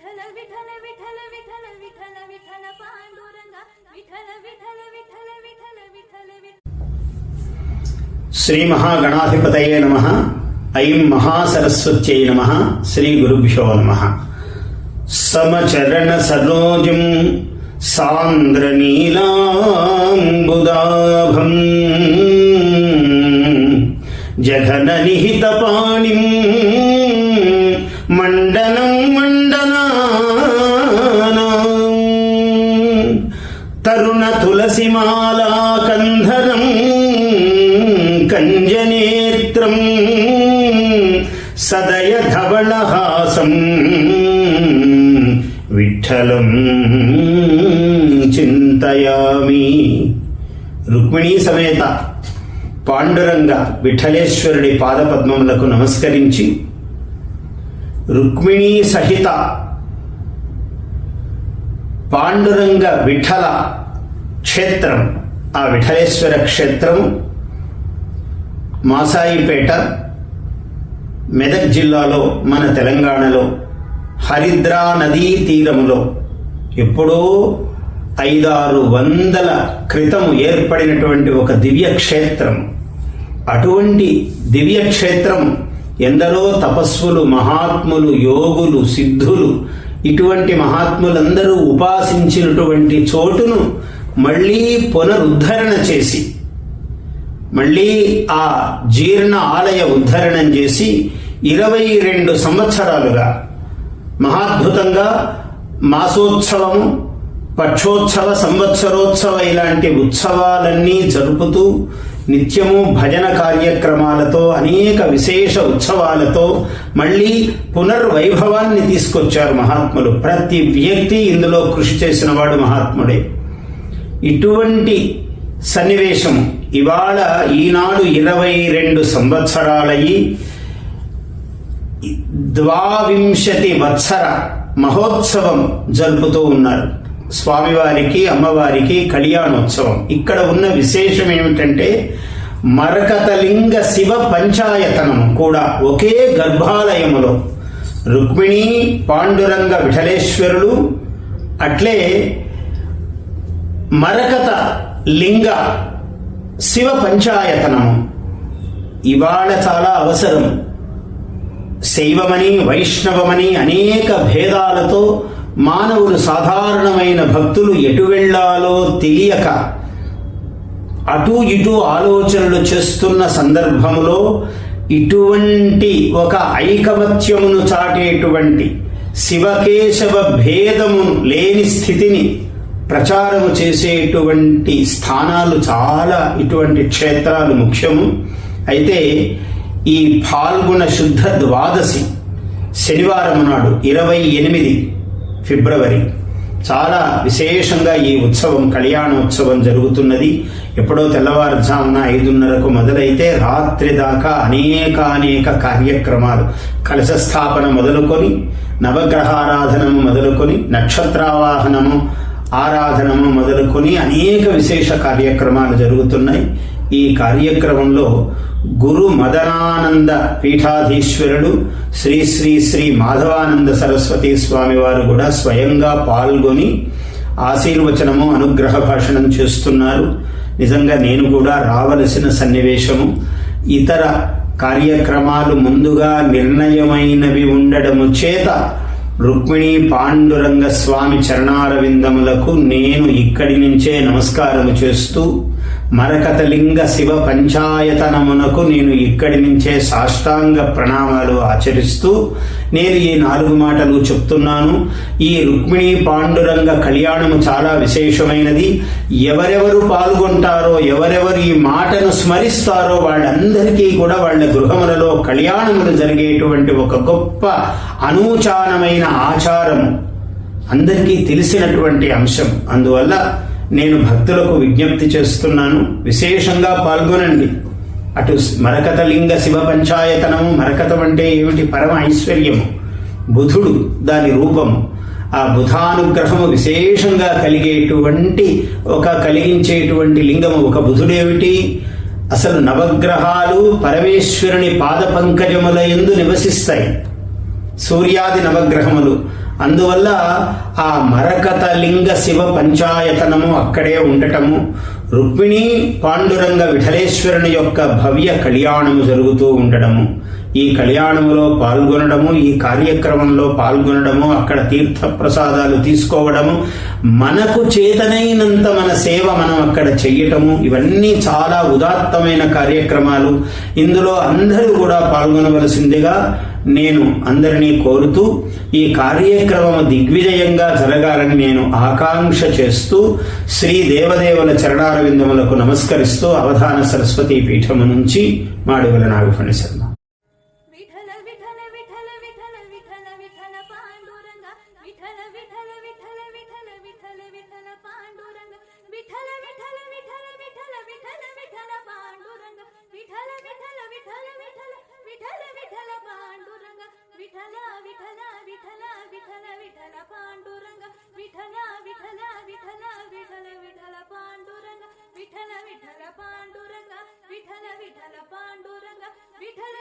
విఠల విఠల విఠల విఠల విఠల విఠల పాండురంగ విఠల విఠల విఠల విఠల విఠల శ్రీ మహాగణాధిపతయే నమః. ఐం మహాసరస్వత్యై నమః. శ్రీ గురుభ్యో నమః. సమచరణ సరోజం సాంద్రనీలాంబుదాభం జఘన నిహిత పాణిం మండనం మండనానాం తరుణ తులసిమాలా కంధరం కంజనేత్రం సదయ ధవళహాసం విఠలం చింతయామి. రుక్మిణీ సమేత పాండురంగ విఠలేశ్వరుడి పాదపద్మములకు నమస్కరించి రుక్మిణీ సహిత పాండురంగ విఠల క్షేత్రం, ఆ విఠలేశ్వర క్షేత్రము మాసాయిపేట, మెదక్ జిల్లాలో, మన తెలంగాణలో హరిద్రా నదీ తీరములో ఎప్పుడో 500-600 క్రితం ఏర్పడినటువంటి ఒక దివ్య క్షేత్రం. అటువంటి దివ్య క్షేత్రం ఎందరో తపస్సులు, మహాత్ములు, యోగులు, సిద్ధులు, ఇటువంటి మహాత్ములందరూ ఉపాసించినటువంటి చోటును మళ్ళీ పునరుద్ధరణ చేసి, మళ్ళీ ఆ జీర్ణ ఆలయ ఉద్ధరణం చేసి 22 సంవత్సరాలుగా మహాద్భుతంగా మాసోత్సవము, పక్షోత్సవ, సంవత్సరోత్సవ ఇలాంటి ఉత్సవాలన్నీ జరుపుతూ నిత్యము భజన కార్యక్రమాలతో, అనేక విశేష ఉత్సవాలతో మళ్ళీ పునర్వైభవాన్ని తీసుకొచ్చారు మహాత్ములు. ప్రతి వ్యక్తి ఇందులో కృషి చేసిన వాడు మహాత్ముడే. ఇటువంటి సన్నివేశం ఇవాళ ఈనాడు 22 సంవత్సరాలయ్యి 22 వత్సర మహోత్సవం జరుపుతూ ఉన్నారు. స్వామివారికి, అమ్మవారికి కళ్యాణోత్సవం. ఇక్కడ ఉన్న విశేషం ఏమిటంటే మరకతలింగ శివ పంచాయతనము కూడా ఒకే గర్భాలయములో రుక్మిణీ పాండురంగ విఠలేశ్వరుడు, అట్లే మరకత లింగ శివ పంచాయతనము ఇవాళ చాలా అవసరం. శైవమని, వైష్ణవమని అనేక భేదాలతో మానవులు, సాధారణమైన భక్తులు ఎటు వెళ్ళాలో తెలియక అటు ఇటు ఆలోచనలు చేస్తున్న సందర్భములో ఇటువంటి ఒక ఐకమత్యమును చాటేటువంటి శివకేశవ భేదమును లేని స్థితిని ప్రచారము చేసేటువంటి స్థానాలు చాలా, ఇటువంటి క్షేత్రాలు ముఖ్యము. అయితే ఈ ఫాల్గుణ శుద్ధ ద్వాదశి శనివారం నాడు 28 ఫిబ్రవరి చాలా విశేషంగా ఈ ఉత్సవం, కళ్యాణోత్సవం జరుగుతున్నది. ఎప్పుడో తెల్లవారుజామున 5:30కు మొదలైతే రాత్రి దాకా అనేక కార్యక్రమాలు, కలశ స్థాపన మొదలుకొని, నవగ్రహారాధనము మొదలుకొని, నక్షత్రావాహనము ఆరాధనము మొదలుకొని అనేక విశేష కార్యక్రమాలు జరుగుతున్నాయి. ఈ కార్యక్రమంలో గురు మదనానంద పీఠాధీశ్వరుడు శ్రీ శ్రీ శ్రీ మాధవానంద సరస్వతి స్వామి వారు కూడా స్వయంగా పాల్గొని ఆశీర్వచనము, అనుగ్రహ భాషణం చేస్తున్నారు. నిజంగా నేను కూడా రావలసిన సన్నివేశము. ఇతర కార్యక్రమాలు ముందుగా నిర్ణయమైనవి ఉండడము చేత రుక్మిణీ పాండురంగ స్వామి చరణారవిందములకు నేను ఇక్కడి నుంచే నమస్కారము చేస్తూ, మరకతలింగ శివ పంచాయతనమునకు నేను ఇక్కడి నుంచే సాష్టాంగ ప్రణామాలు ఆచరిస్తూ నేను ఈ 4 మాటలు చెప్తున్నాను. ఈ రుక్మిణీ పాండురంగ కళ్యాణము చాలా విశేషమైనది. ఎవరెవరు పాల్గొంటారో, ఎవరెవరు ఈ మాటను స్మరిస్తారో వాళ్ళందరికీ కూడా వాళ్ళ గృహములలో కళ్యాణములు జరిగేటువంటి ఒక గొప్ప అనూచానమైన ఆచారము అందరికీ తెలిసినటువంటి అంశం. అందువల్ల నేను భక్తులకు విజ్ఞప్తి చేస్తున్నాను, విశేషంగా పాల్గొనండి. అటు మరకతలింగ శివ పంచాయతనము, మరకతం అంటే ఏమిటి? పరమ ఐశ్వర్యము, బుధుడు దాని రూపము. ఆ బుధానుగ్రహము విశేషంగా కలిగించేటువంటి లింగము ఒక బుధుడేమిటి? అసలు నవగ్రహాలు పరమేశ్వరుని పాద పంకజముల యందు నివసిస్తాయి. సూర్యాది నవగ్రహములు. అందువల్ల ఆ మరకత లింగ శివ పంచాయతనము అక్కడే ఉండటము, రుక్మిణీ పాండురంగ విఠలేశ్వరుని యొక్క భవ్య కళ్యాణము జరుగుతూ ఉండడము, ఈ కళ్యాణములో పాల్గొనడము, ఈ కార్యక్రమంలో పాల్గొనడము, అక్కడ తీర్థ ప్రసాదాలు తీసుకోవడము, మనకు చేతనైనంత మన సేవ మనం అక్కడ చెయ్యటము, ఇవన్నీ చాలా ఉదాత్తమైన కార్యక్రమాలు. ఇందులో అందరూ కూడా పాల్గొనవలసిందిగా నేను అందరినీ కోరుతూ, ఈ కార్యక్రమం దిగ్విజయంగా జరగాలని నేను ఆకాంక్ష చేస్తూ శ్రీ దేవదేవుల చరణారవిందములకు నమస్కరిస్తూ అవధాన సరస్వతీ పీఠము నుంచి మాడుగుల నాగఫణి శర్మ. విఠల విఠల విఠల విఠల విఠల విఠల పాండురంగ విఠల విఠల విఠల విఠల విఠల విఠల పాండురంగ విఠల విఠల విఠల విఠల విఠల విఠల పాండురంగ విఠల విఠల విఠల విఠల విఠల విఠల పాండురంగ విఠల విఠల విఠల విఠల విఠల పాండురంగ విఠల విఠల విఠల విఠల విఠల పాండురంగ విఠల విఠల పాండురంగ విఠల విఠల పాండురంగ విఠల